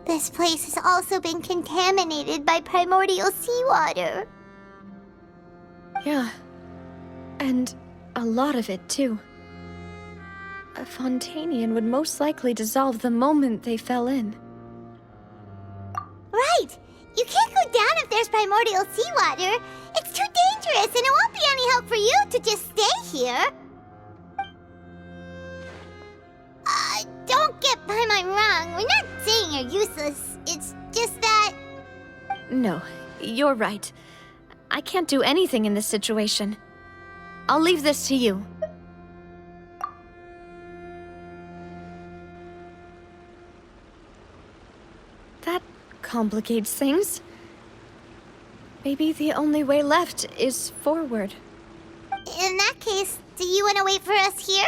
This place has also been contaminated by primordial seawater. Yeah. And a lot of it, too. A Fontanian would most likely dissolve the moment they fell in. Right! You can't go down if there's primordial seawater. It's too dangerous, and it won't be any help for you to just stay here. Don't get Paimon wrong. We're not saying you're useless. It's just that... No, you're right. I can't do anything in this situation. I'll leave this to you. That complicates things. Maybe the only way left is forward. In that case, do you want to wait for us here?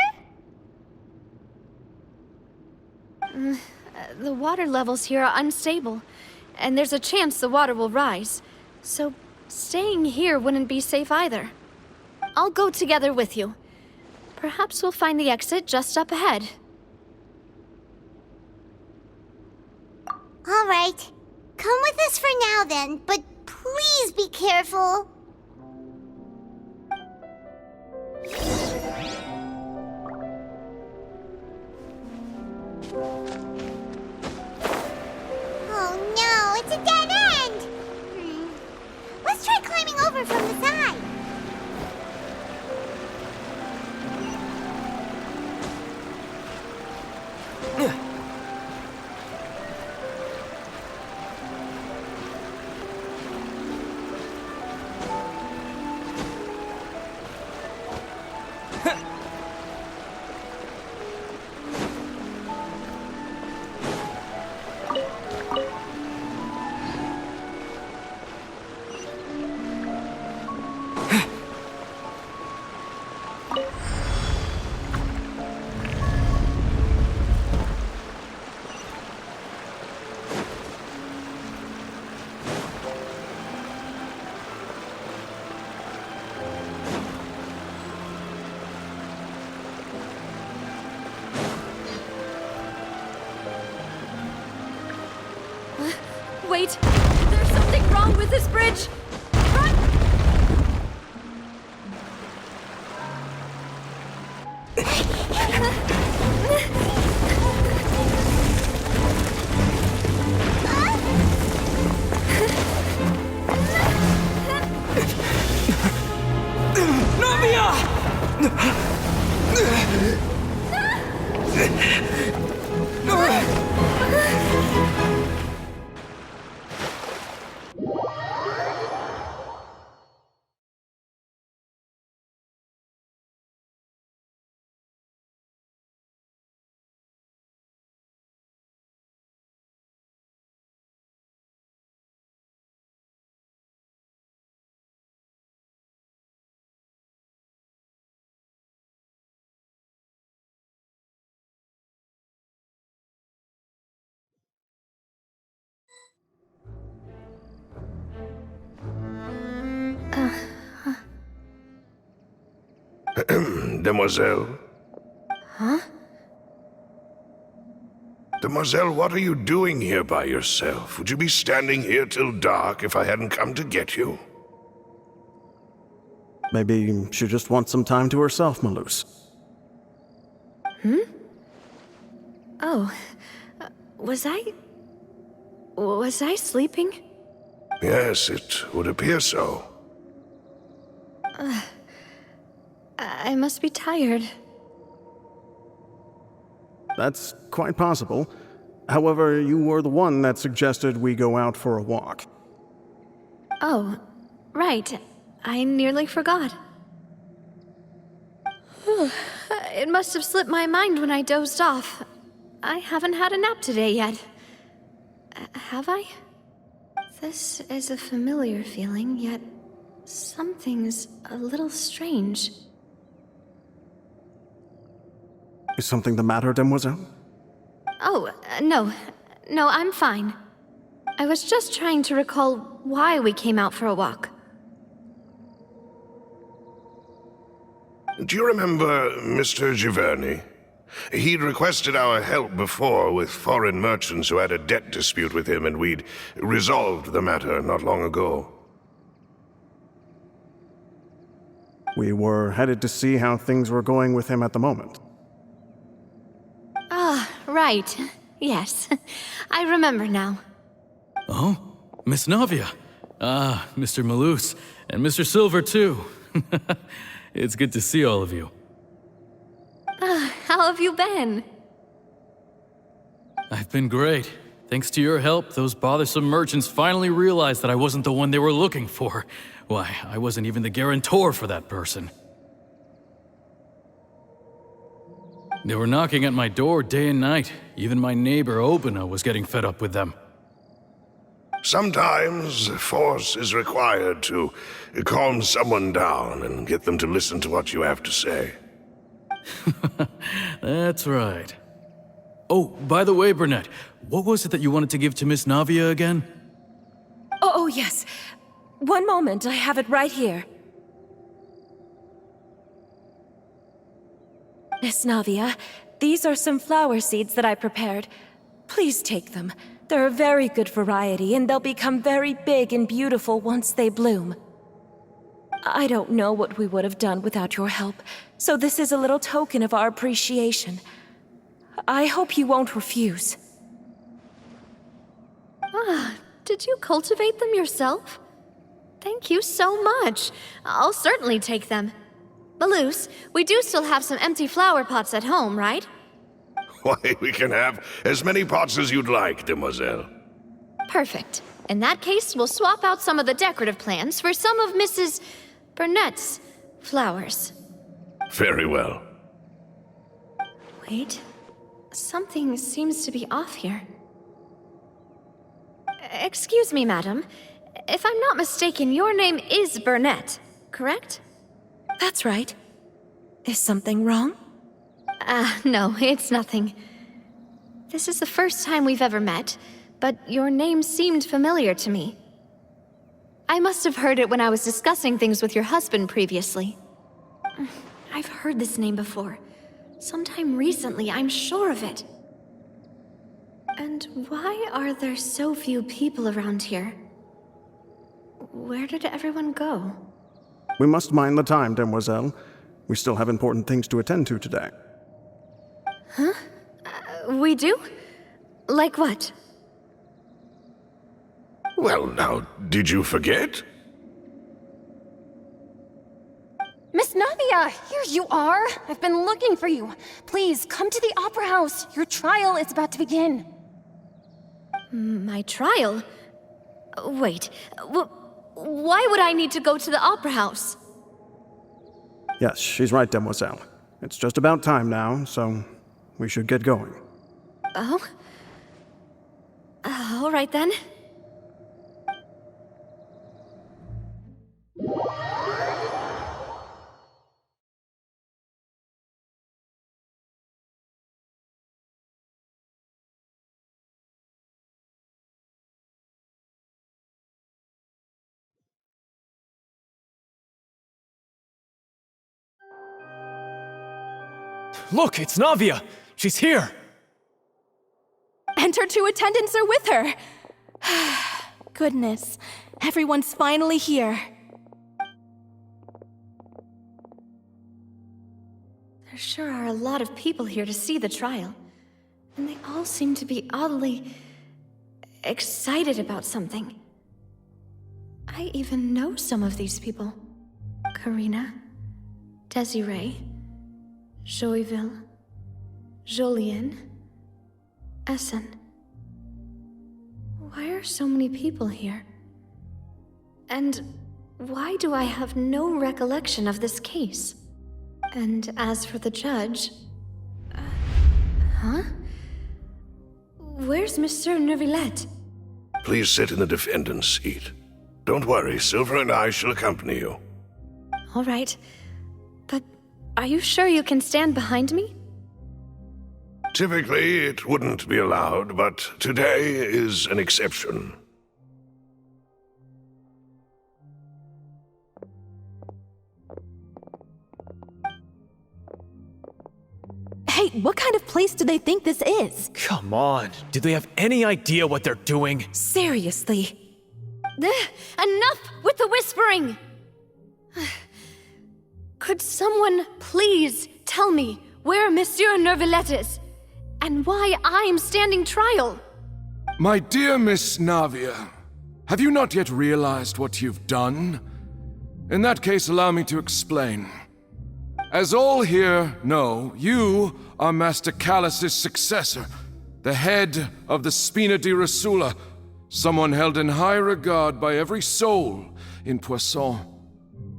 The water levels here are unstable, and there's a chance the water will rise. So staying here wouldn't be safe either. I'll go together with you. Perhaps we'll find the exit just up ahead. All right. Come with us for now then, but please be careful. Oh no, it's a dead end! Let's try climbing over from the side. Wait! There's something wrong with this bridge! Run! Demoiselle? Huh? Demoiselle, what are you doing here by yourself? Would you be standing here till dark if I hadn't come to get you? Maybe she just wants some time to herself, Melus. Oh. Was I sleeping? Yes, it would appear so. I must be tired. That's quite possible. However, you were the one that suggested we go out for a walk. Oh, right. I nearly forgot. It must have slipped my mind when I dozed off. I haven't had a nap today yet. Have I? This is a familiar feeling, yet something's a little strange. Is something the matter, Demoiselle? Oh, no. No, I'm fine. I was just trying to recall why we came out for a walk. Do you remember Mr. Giverny? He'd requested our help before with foreign merchants who had a debt dispute with him, and we'd resolved the matter not long ago. We were headed to see how things were going with him at the moment. Ah, right. Yes. I remember now. Oh, Miss Navia. Ah, Mr. Melus, and Mr. Silver, too. It's good to see all of you. How have you been? I've been great. Thanks to your help, those bothersome merchants finally realized that I wasn't the one they were looking for. Why, I wasn't even the guarantor for that person. They were knocking at my door day and night. Even my neighbor, Obina, was getting fed up with them. Sometimes force is required to calm someone down and get them to listen to what you have to say. That's right. Oh, by the way, Burnett, what was it that you wanted to give to Miss Navia again? Oh, yes. One moment, I have it right here. Miss Navia, these are some flower seeds that I prepared. Please take them. They're a very good variety, and they'll become very big and beautiful once they bloom. I don't know what we would have done without your help, so this is a little token of our appreciation. I hope you won't refuse. Did you cultivate them yourself? Thank you so much. I'll certainly take them. Melus, we do still have some empty flower pots at home, right? Why, we can have as many pots as you'd like, demoiselle. Perfect. In that case, we'll swap out some of the decorative plants for some of Mrs. Burnett's flowers. Very well. Wait. Something seems to be off here. Excuse me, madam. If I'm not mistaken, your name is Burnett, correct? That's right. Is something wrong? No, it's nothing. This is the first time we've ever met, but your name seemed familiar to me. I must have heard it when I was discussing things with your husband previously. I've heard this name before. Sometime recently, I'm sure of it. And why are there so few people around here? Where did everyone go? We must mind the time, demoiselle. We still have important things to attend to today. We do? Like what? Well, now, did you forget? Miss Navia, here you are! I've been looking for you. Please, come to the Opera House. Your trial is about to begin. My trial? Wait, why would I need to go to the Opera House? Yes, she's right, demoiselle. It's just about time now, so we should get going. Oh? All right then. Look, it's Navia! She's here! And her two attendants are with her! Goodness, everyone's finally here. There sure are a lot of people here to see the trial. And they all seem to be oddly excited about something. I even know some of these people. Karina, Desiree, Joyville, Jolien, Essen. Why are so many people here? And why do I have no recollection of this case? And as for the judge... huh? Where's Monsieur Neuvillette? Please sit in the defendant's seat. Don't worry, Silver and I shall accompany you. All right. But are you sure you can stand behind me? Typically, it wouldn't be allowed, but today is an exception. Hey, Hey, what kind of place do they think this is? Come on. Do they have any idea what they're doing? Seriously. Enough with the whispering! Could someone please tell me where Monsieur Neuvillette is, and why I'm standing trial? My dear Miss Navia, have you not yet realized what you've done? In that case, allow me to explain. As all here know, you are Master Callus's successor, the head of the Spina di Rosula, someone held in high regard by every soul in Poisson.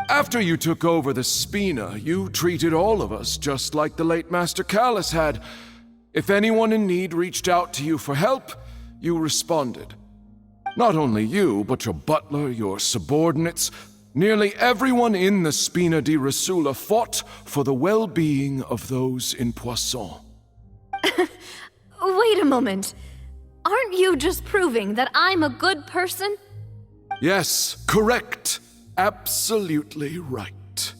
After you took over the Spina, you treated all of us just like the late Master Callus had. If anyone in need reached out to you for help, you responded. Not only you, but your butler, your subordinates, nearly everyone in the Spina di Rosula fought for the well-being of those in Poisson. Wait a moment. Aren't you just proving that I'm a good person? Yes, correct. Absolutely right.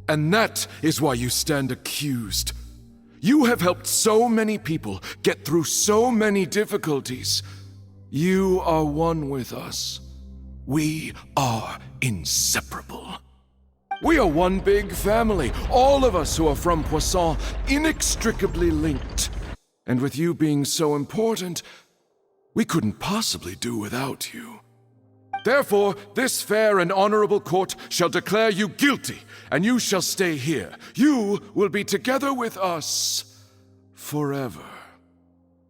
And that is why you stand accused. You have helped so many people get through so many difficulties. You are one with us. We are inseparable. We are one big family, all of us who are from Poisson, inextricably linked. And with you being so important, we couldn't possibly do without you. Therefore, this fair and honorable court shall declare you guilty, and you shall stay here. You will be together with us forever.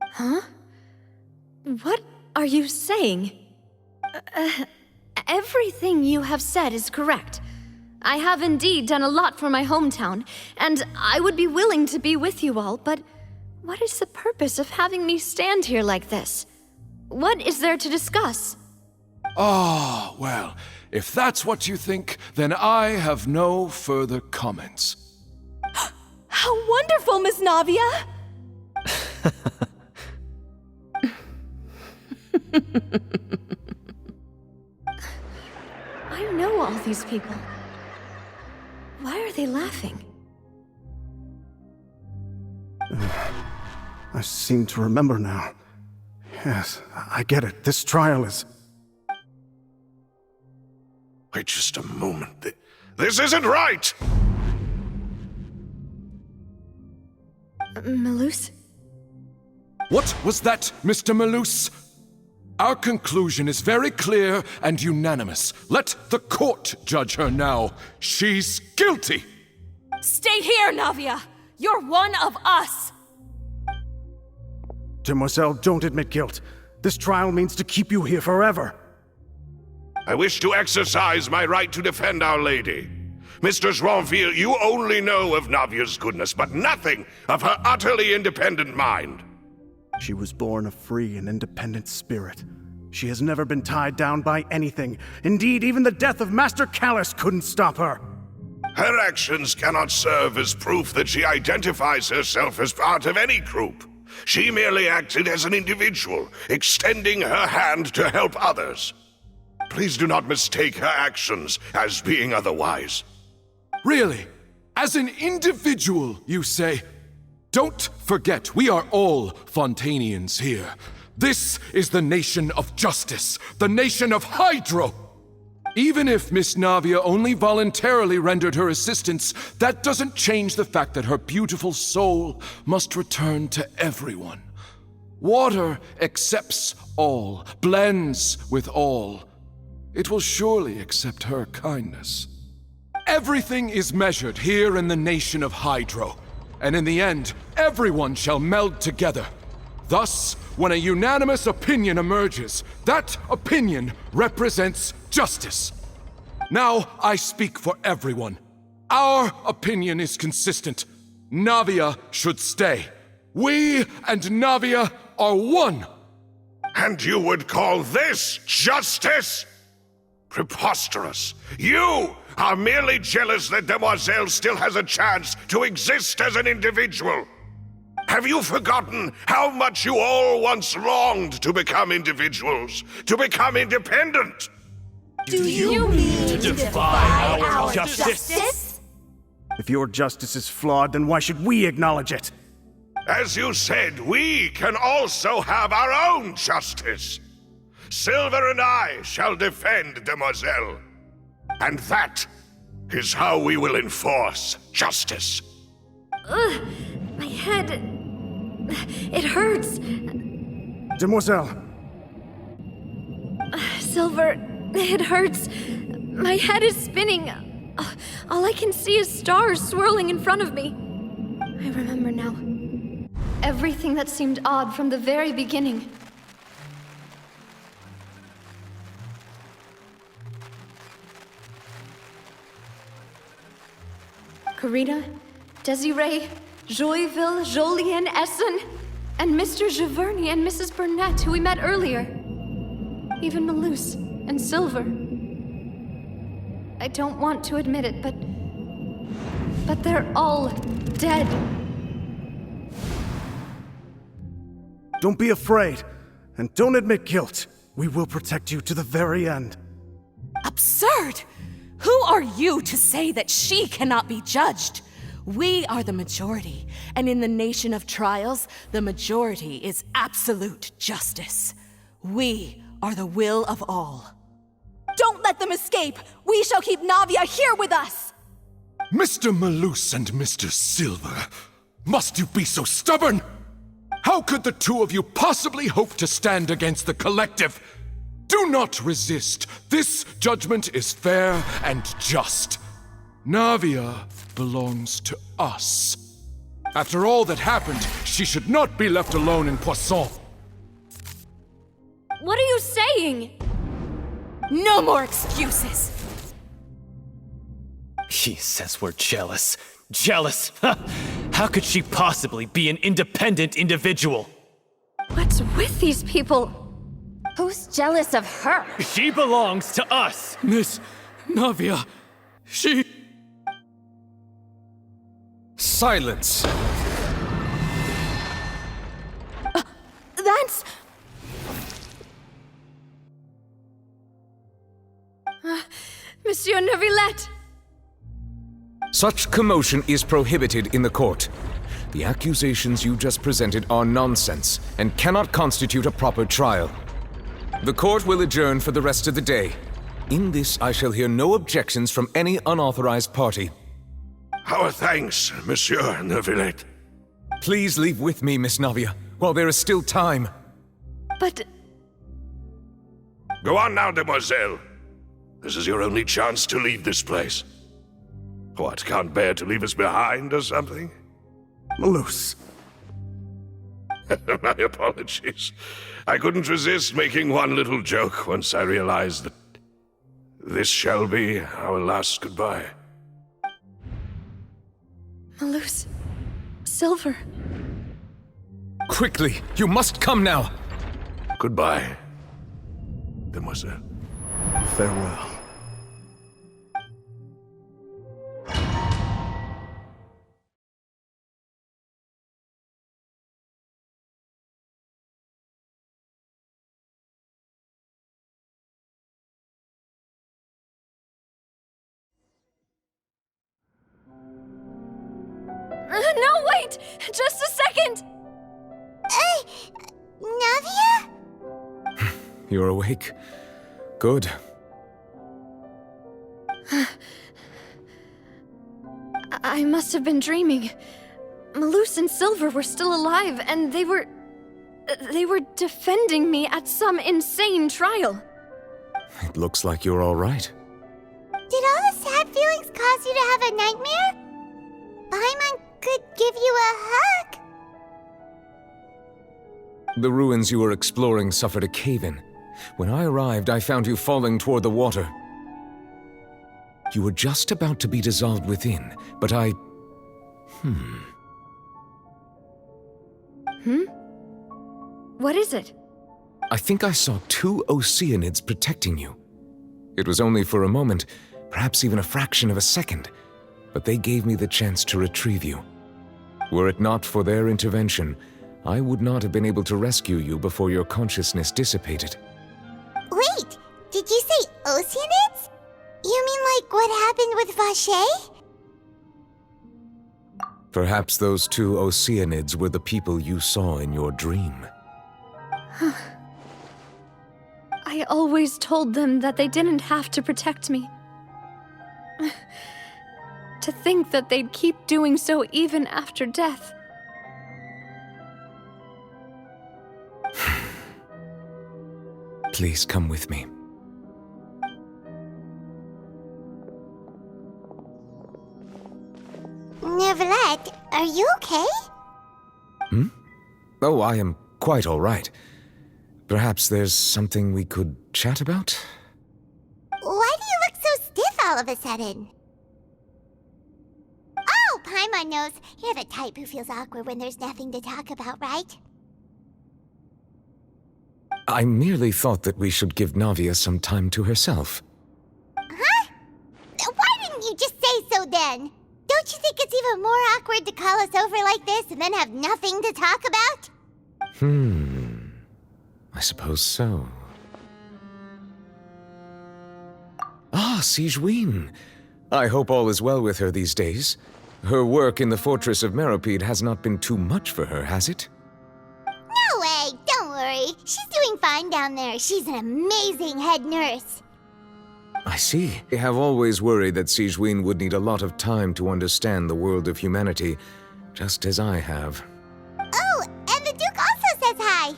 Huh? What are you saying? Everything you have said is correct. I have indeed done a lot for my hometown, and I would be willing to be with you all, but what is the purpose of having me stand here like this? What is there to discuss? Ah, well, if that's what you think, then I have no further comments. How wonderful, Miss Navia! I know all these people. Why are they laughing? I seem to remember now. Yes, I get it. This trial is... Wait just a moment. This isn't right! Melus? What was that, Mr. Melus? Our conclusion is very clear and unanimous. Let the court judge her now. She's guilty! Stay here, Navia! You're one of us! Demoiselle, don't admit guilt. This trial means to keep you here forever. I wish to exercise my right to defend Our Lady. Mistress Ronville, you only know of Navia's goodness, but nothing of her utterly independent mind. She was born a free and independent spirit. She has never been tied down by anything. Indeed, even the death of Master Callus couldn't stop her. Her actions cannot serve as proof that she identifies herself as part of any group. She merely acted as an individual, extending her hand to help others. Please do not mistake her actions as being otherwise. Really? As an individual, you say? Don't forget, we are all Fontanians here. This is the nation of justice, the nation of Hydro. Even if Miss Navia only voluntarily rendered her assistance, that doesn't change the fact that her beautiful soul must return to everyone. Water accepts all, blends with all. It will surely accept her kindness. Everything is measured here in the nation of Hydro, and in the end, everyone shall meld together. Thus, when a unanimous opinion emerges, that opinion represents justice. Now I speak for everyone. Our opinion is consistent. Navia should stay. We and Navia are one. And you would call this justice? Preposterous. You are merely jealous that Demoiselle still has a chance to exist as an individual. Have you forgotten how much you all once longed to become individuals, to become independent? Do you mean to defy our justice? If your justice is flawed, then why should we acknowledge it? As you said, we can also have our own justice. Silver and I shall defend Demoiselle. And that is how we will enforce justice. Ugh, my head... It hurts. Demoiselle, Silver, it hurts. My head is spinning. All I can see is stars swirling in front of me. I remember now. Everything that seemed odd from the very beginning. Karina, Desiree, Joyville, Jolien, Essen, and Mr. Giverny and Mrs. Burnett, who we met earlier. Even Melus and Silver. I don't want to admit it, but they're all dead. don't be afraid, and don't admit guilt. We will protect you to the very end. Absurd! Who are you to say that she cannot be judged? We are the majority, and in the nation of trials, the majority is absolute justice. We are the will of all. Don't let them escape! We shall keep Navia here with us! Mr. Melus and Mr. Silver, must you be so stubborn? How could the two of you possibly hope to stand against the collective? Do not resist. This judgment is fair and just. Navia belongs to us. After all that happened, she should not be left alone in Poisson. What are you saying? No more excuses! He says we're jealous. Jealous? How could she possibly be an independent individual? What's with these people? Who's jealous of her? She belongs to us! Miss Navia, she... Silence! That's... Monsieur Neuvillette! Such commotion is prohibited in the court. The accusations you just presented are nonsense and cannot constitute a proper trial. The court will adjourn for the rest of the day. In this, I shall hear no objections from any unauthorized party. Our thanks, Monsieur Neuvillette. Please leave with me, Miss Navia, while there is still time. But... Go on now, demoiselle. This is your only chance to leave this place. What, can't bear to leave us behind or something? Melus. My apologies. I couldn't resist making one little joke once I realized that this shall be our last goodbye. Melus... Silver... Quickly, you must come now! Goodbye, demoiselle. Farewell. No, wait! Just a second! Navia? You're awake? Good. I must have been dreaming. Melus and Silver were still alive, and they were defending me at some insane trial. It looks like you're all right. Did all the sad feelings cause you to have a nightmare? Paimon could give you a hug. The ruins you were exploring suffered a cave-in. When I arrived, I found you falling toward the water. You were just about to be dissolved within, but I... What is it? I think I saw 2 Oceanids protecting you. It was only for a moment, perhaps even a fraction of a second, but they gave me the chance to retrieve you. Were it not for their intervention, I would not have been able to rescue you before your consciousness dissipated. Wait, did you say Oceanids? You mean like what happened with Vache? Perhaps those two Oceanids were the people you saw in your dream. I always told them that they didn't have to protect me. To think that they'd keep doing so even after death. Please come with me. Neverlet, are you okay? Oh, I am quite all right. Perhaps there's something we could chat about? Why do you look so stiff all of a sudden? Oh, Paimon knows. You're the type who feels awkward when there's nothing to talk about, right? I merely thought that we should give Navia some time to herself. Huh? Why didn't you just say so then? Don't you think it's even more awkward to call us over like this and then have nothing to talk about? I suppose so. Ah, Sigewinne. I hope all is well with her these days. Her work in the Fortress of Meropide has not been too much for her, has it? No way! Don't worry. She's doing fine down there. She's an amazing head nurse. I see. I have always worried that Sigewinne would need a lot of time to understand the world of humanity, just as I have. Oh, and the Duke also says hi.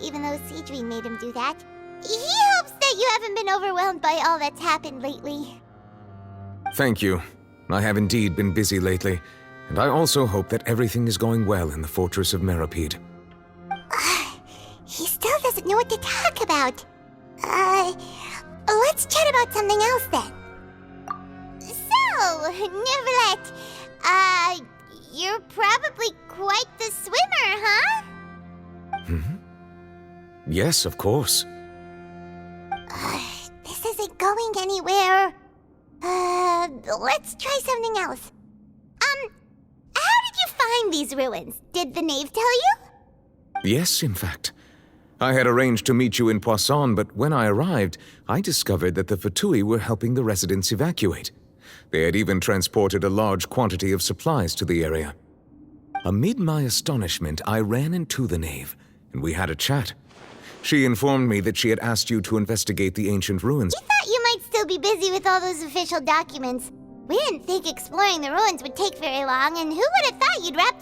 Even though Sigewinne made him do that. He hopes that you haven't been overwhelmed by all that's happened lately. Thank you. I have indeed been busy lately, and I also hope that everything is going well in the Fortress of Meropide. He still doesn't know what to talk about. Let's chat about something else then. So, Neverlet, you're probably quite the swimmer, huh? Yes, of course. This isn't going anywhere. Let's try something else. How did you find these ruins? Did the knave tell you? Yes, in fact. I had arranged to meet you in Poisson, but when I arrived, I discovered that the Fatui were helping the residents evacuate. They had even transported a large quantity of supplies to the area. Amid my astonishment, I ran into the knave, and we had a chat. She informed me that she had asked you to investigate the ancient ruins. We thought you might still be busy with all those official documents. We didn't think exploring the ruins would take very long, and who would have thought you'd wrap